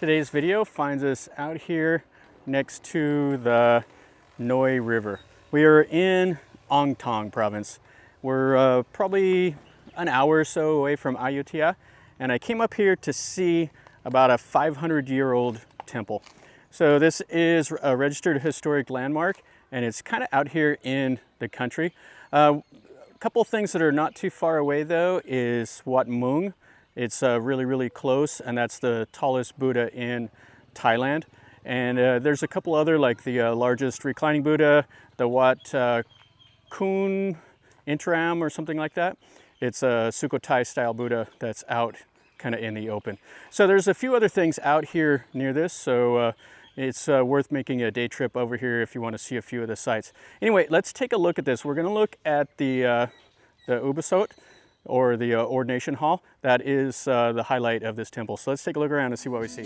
Today's video finds us out here next to the Noi River. We are in Thong province. We're probably an hour or so away from Ayutthaya, and I came up here to see about a 500-year-old temple. So this is a registered historic landmark, and it's kind of out here in the country. A couple things that are not too far away though is Wat Oi. It's really close, and that's the tallest Buddha in Thailand. And there's a couple other, like the largest reclining Buddha, the Wat Kun Intram or something like that. It's a Sukhothai style Buddha that's out kind of in the open. So there's a few other things out here near this, so it's worth making a day trip over here if you want to see a few of the sites. Anyway, let's take a look at this. We're going to look at the Ubosot, or the ordination hall. That is the highlight of this temple. So let's take a look around and see what we see.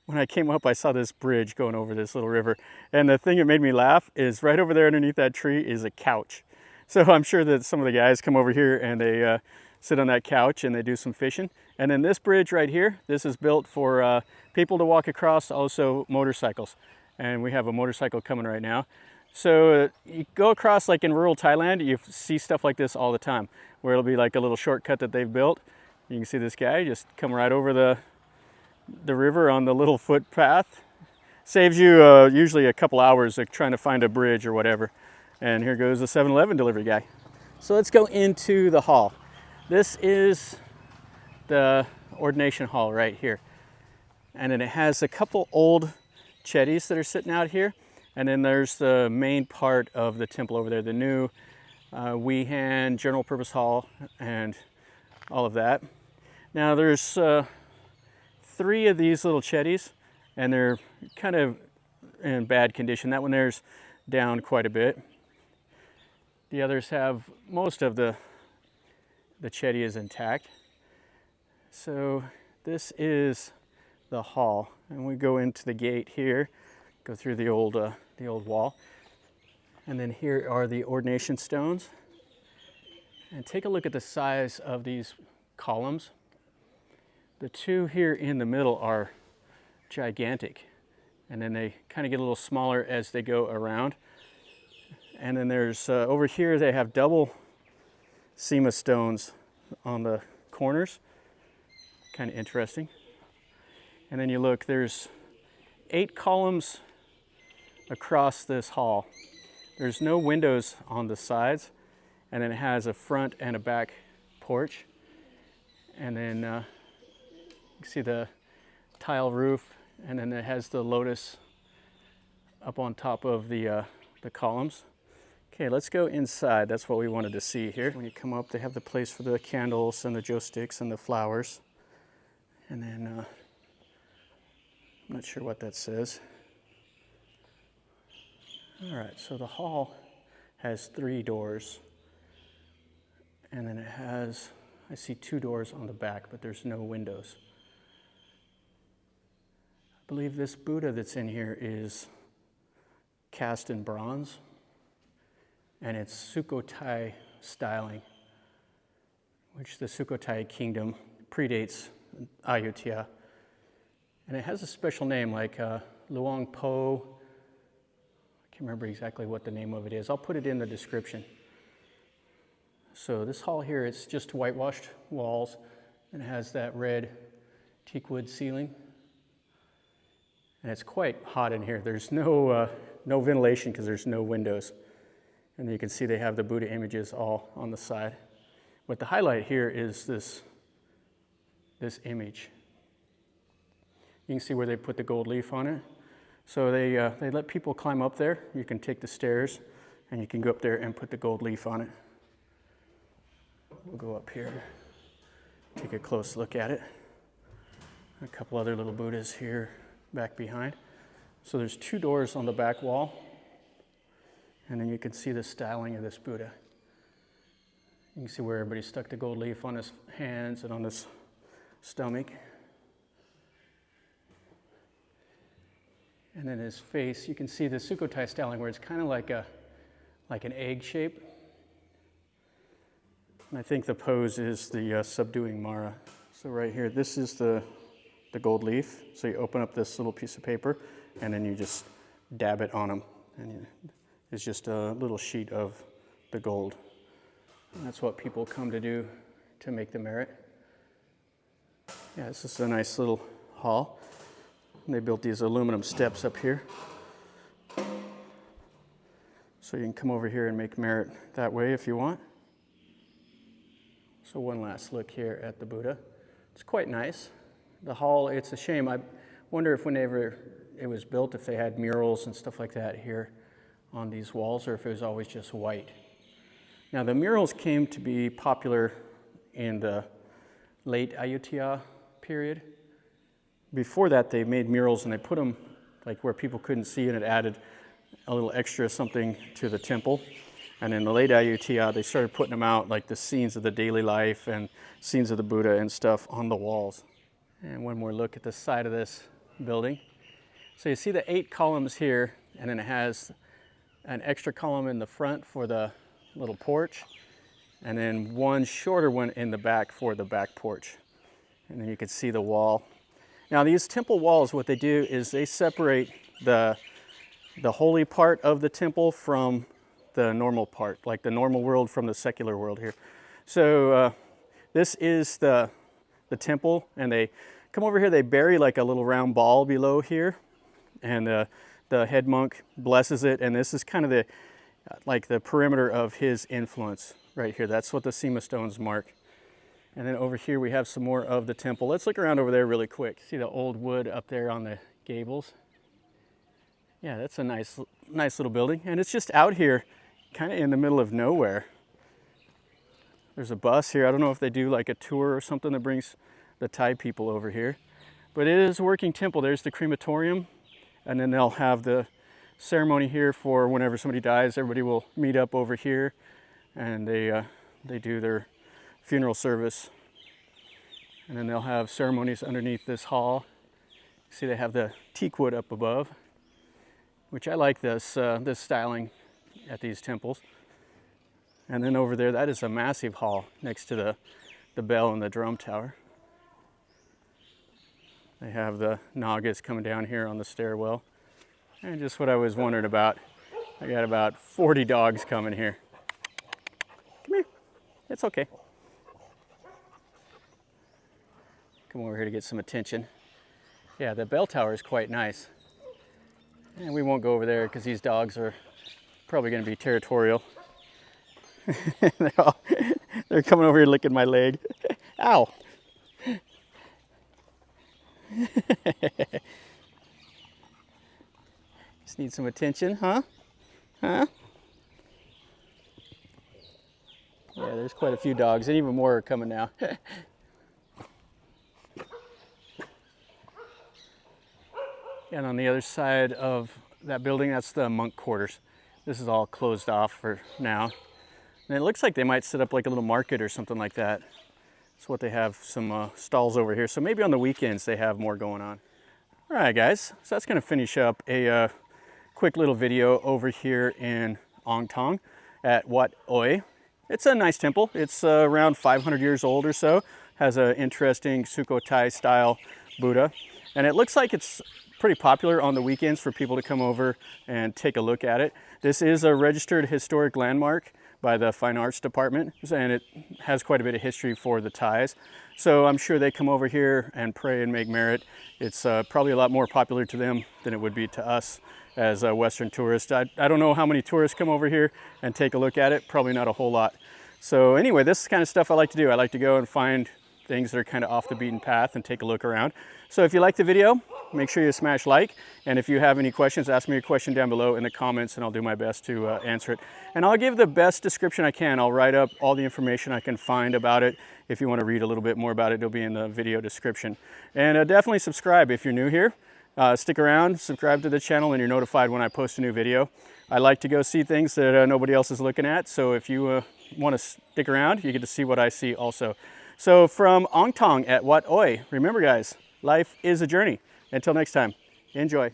When I came up, I saw this bridge going over this little river. And the thing that made me laugh is right over there underneath that tree is a couch. So I'm sure that some of the guys come over here and they sit on that couch and they do some fishing. And then this bridge right here, this is built for people to walk across, also motorcycles. And we have a motorcycle coming right now. So you go across, like in rural Thailand, you see stuff like this all the time, where it'll be like a little shortcut that they've built. You can see this guy just come right over the river on the little footpath. Saves you usually a couple hours of trying to find a bridge or whatever. And here goes the 7-Eleven delivery guy. So let's go into the hall. This is the ordination hall right here. And then it has a couple old chetties that are sitting out here. And then there's the main part of the temple over there, the new Wehan general purpose hall and all of that. Now there's 3 of these little chetties, and they're kind of in bad condition. That one there's down quite a bit. The others have, most of the chetty is intact. So this is the hall, and we go into the gate here, go through the old wall, and then here are the ordination stones. And take a look at the size of these columns. The 2 here in the middle are gigantic, and then they kind of get a little smaller as they go around. And then there's over here they have double sema stones on the corners, kind of interesting. And then you look, there's 8 columns across this hall. There's no windows on the sides, and then it has a front and a back porch. And then you can see the tile roof, and then it has the lotus up on top of the columns. Okay, let's go inside. That's what we wanted to see here. When you come up, they have the place for the candles and the joss sticks and the flowers. And then, I'm not sure what that says. All right, so the hall has 3 doors. And then it has, I see 2 doors on the back, but there's no windows. I believe this Buddha that's in here is cast in bronze. And it's Sukhothai styling, which the Sukhothai kingdom predates Ayutthaya. And it has a special name like Luang Por. I can't remember exactly what the name of it is. I'll put it in the description. So this hall here, it's just whitewashed walls, and it has that red teakwood ceiling. And it's quite hot in here. There's no ventilation because there's no windows. And you can see they have the Buddha images all on the side. But the highlight here is this image. You can see where they put the gold leaf on it. So they let people climb up there. You can take the stairs, and you can go up there and put the gold leaf on it. We'll go up here, take a close look at it. A couple other little Buddhas here back behind. So there's 2 doors on the back wall. And then you can see the styling of this Buddha. You can see where everybody stuck the gold leaf on his hands and on his stomach. And then his face, you can see the Sukhothai styling where it's kind of like an egg shape. And I think the pose is the subduing Mara. So right here, this is the gold leaf. So you open up this little piece of paper and then you just dab it on them. And it's just a little sheet of the gold. And that's what people come to do to make the merit. Yeah, this is a nice little hall. And they built these aluminum steps up here. So you can come over here and make merit that way if you want. So one last look here at the Buddha. It's quite nice. The hall, it's a shame. I wonder if whenever it was built, if they had murals and stuff like that here on these walls, or if it was always just white. Now the murals came to be popular in the late Ayutthaya period. Before that, they made murals and they put them like where people couldn't see, and it added a little extra something to the temple. And in the late Ayutthaya, they started putting them out like the scenes of the daily life and scenes of the Buddha and stuff on the walls. And one more look at the side of this building. So you see the 8 columns here, and then it has an extra column in the front for the little porch, and then one shorter one in the back for the back porch. And then you can see the wall. Now these temple walls, what they do is they separate the holy part of the temple from the normal part, like the normal world from the secular world here. So this is the temple, and they come over here, they bury like a little round ball below here, and the head monk blesses it, and this is kind of the perimeter of his influence right here. That's what the Sema stones mark. And then over here we have some more of the temple. Let's look around over there really quick. See the old wood up there on the gables? Yeah, that's a nice little building, and it's just out here kind of in the middle of nowhere. There's a bus here. I don't know if they do like a tour or something that brings the Thai people over here, but it is a working temple. There's the crematorium, and then they'll have the ceremony here for whenever somebody dies. Everybody will meet up over here, and they do their funeral service, and then they'll have ceremonies underneath this hall. See, they have the teak wood up above, which I like this styling at these temples. And then over there, that is a massive hall next to the bell and the drum tower. They have the Nagas coming down here on the stairwell. And just what I was wondering about, I got about 40 dogs coming here. Come here, it's okay. Come over here to get some attention. Yeah, the bell tower is quite nice. And we won't go over there because these dogs are probably going to be territorial. They're coming over here licking my leg. Ow! Just need some attention, huh? Huh? Yeah, there's quite a few dogs, and even more are coming now. And on the other side of that building, that's the monk quarters. This is all closed off for now. And it looks like they might set up like a little market or something like that. That's what they have, some stalls over here. So maybe on the weekends they have more going on. All right, guys. So that's going to finish up a quick little video over here in Thong at Wat Oi. It's a nice temple. It's around 500 years old or so. Has an interesting Sukhothai style Buddha. And it looks like it's pretty popular on the weekends for people to come over and take a look at it. This is a registered historic landmark by the Fine Arts Department, and it has quite a bit of history for the Thais. So I'm sure they come over here and pray and make merit. It's probably a lot more popular to them than it would be to us as Western tourists. I don't know how many tourists come over here and take a look at it. Probably not a whole lot. So anyway, this is the kind of stuff I like to do. I like to go and find things that are kind of off the beaten path and take a look around. So if you like the video, make sure you smash like. And if you have any questions, ask me a question down below in the comments and I'll do my best to answer it. And I'll give the best description I can. I'll write up all the information I can find about it. If you want to read a little bit more about it, it'll be in the video description. And definitely subscribe if you're new here. Stick around, subscribe to the channel, and you're notified when I post a new video. I like to go see things that nobody else is looking at. So if you want to stick around, you get to see what I see also. So from Thong at Wat Oi, remember guys, life is a journey. Until next time, enjoy.